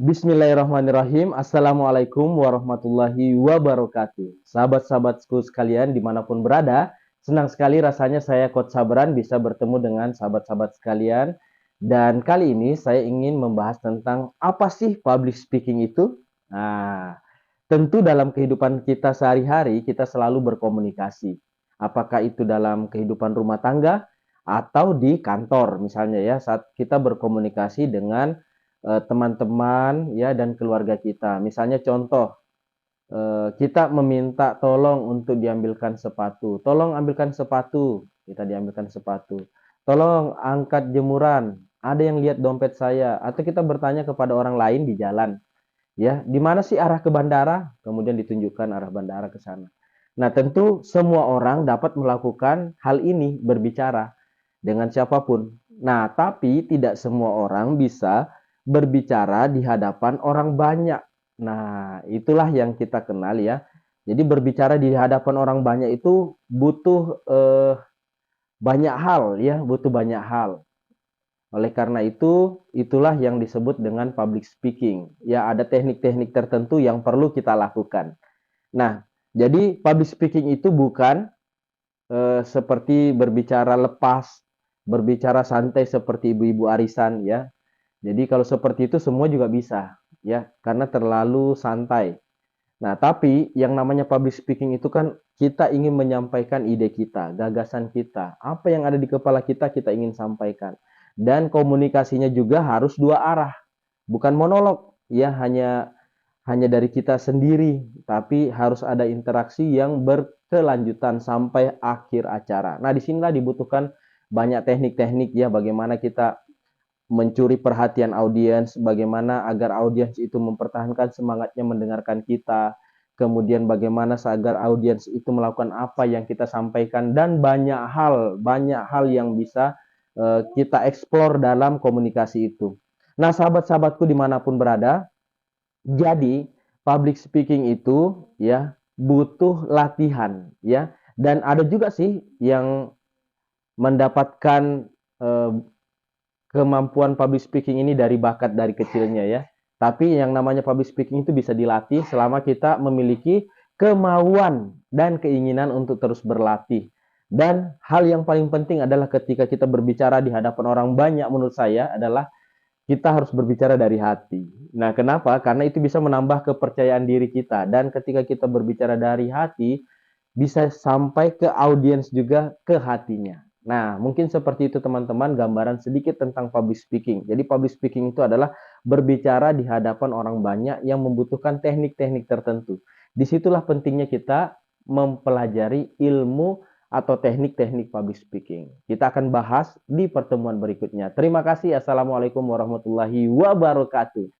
Bismillahirrahmanirrahim. Assalamualaikum warahmatullahi wabarakatuh. Sahabat-sahabatku sekalian dimanapun berada, senang sekali rasanya saya Coach Sabran bisa bertemu dengan sahabat-sahabat sekalian. Dan kali ini saya ingin membahas tentang apa sih public speaking itu? Nah, tentu dalam kehidupan kita sehari-hari kita selalu berkomunikasi. Apakah itu dalam kehidupan rumah tangga atau di kantor misalnya ya, saat kita berkomunikasi dengan teman-teman ya dan keluarga kita. Misalnya contoh, kita meminta tolong untuk diambilkan sepatu. Tolong ambilkan sepatu, kita diambilkan sepatu. Tolong angkat jemuran, ada yang lihat dompet saya. Atau kita bertanya kepada orang lain di jalan, ya, di mana sih arah ke bandara? Kemudian ditunjukkan arah bandara ke sana. Nah, tentu semua orang dapat melakukan hal ini, berbicara dengan siapapun. Nah, tapi tidak semua orang bisa berbicara di hadapan orang banyak. Nah, itulah yang kita kenal ya. Jadi berbicara di hadapan orang banyak itu butuh banyak hal ya, butuh banyak hal. Oleh karena itu, itulah yang disebut dengan public speaking. Ya, ada teknik-teknik tertentu yang perlu kita lakukan. Nah, jadi public speaking itu bukan seperti berbicara lepas, berbicara santai seperti ibu-ibu arisan ya. Jadi kalau seperti itu semua juga bisa ya, karena terlalu santai. Nah, tapi yang namanya public speaking itu kan kita ingin menyampaikan ide kita, gagasan kita, apa yang ada di kepala kita kita ingin sampaikan. Dan komunikasinya juga harus dua arah, bukan monolog ya, hanya dari kita sendiri, tapi harus ada interaksi yang berkelanjutan sampai akhir acara. Nah, disinilah dibutuhkan banyak teknik-teknik ya, bagaimana kita mencuri perhatian audiens, bagaimana agar audiens itu mempertahankan semangatnya mendengarkan kita, kemudian bagaimana agar audiens itu melakukan apa yang kita sampaikan, dan banyak hal yang bisa kita eksplor dalam komunikasi itu. Nah, sahabat-sahabatku dimanapun berada, jadi public speaking itu ya butuh latihan ya, dan ada juga sih yang mendapatkan eh, kemampuan public speaking ini dari bakat dari kecilnya ya. Tapi yang namanya public speaking itu bisa dilatih selama kita memiliki kemauan dan keinginan untuk terus berlatih. Dan hal yang paling penting adalah ketika kita berbicara di hadapan orang banyak, menurut saya adalah kita harus berbicara dari hati. Nah, kenapa? Karena itu bisa menambah kepercayaan diri kita. Dan ketika kita berbicara dari hati, bisa sampai ke audiens juga ke hatinya. Nah, mungkin seperti itu teman-teman gambaran sedikit tentang public speaking. Jadi public speaking itu adalah berbicara di hadapan orang banyak yang membutuhkan teknik-teknik tertentu. Disitulah pentingnya kita mempelajari ilmu atau teknik-teknik public speaking. Kita akan bahas di pertemuan berikutnya. Terima kasih. Assalamualaikum warahmatullahi wabarakatuh.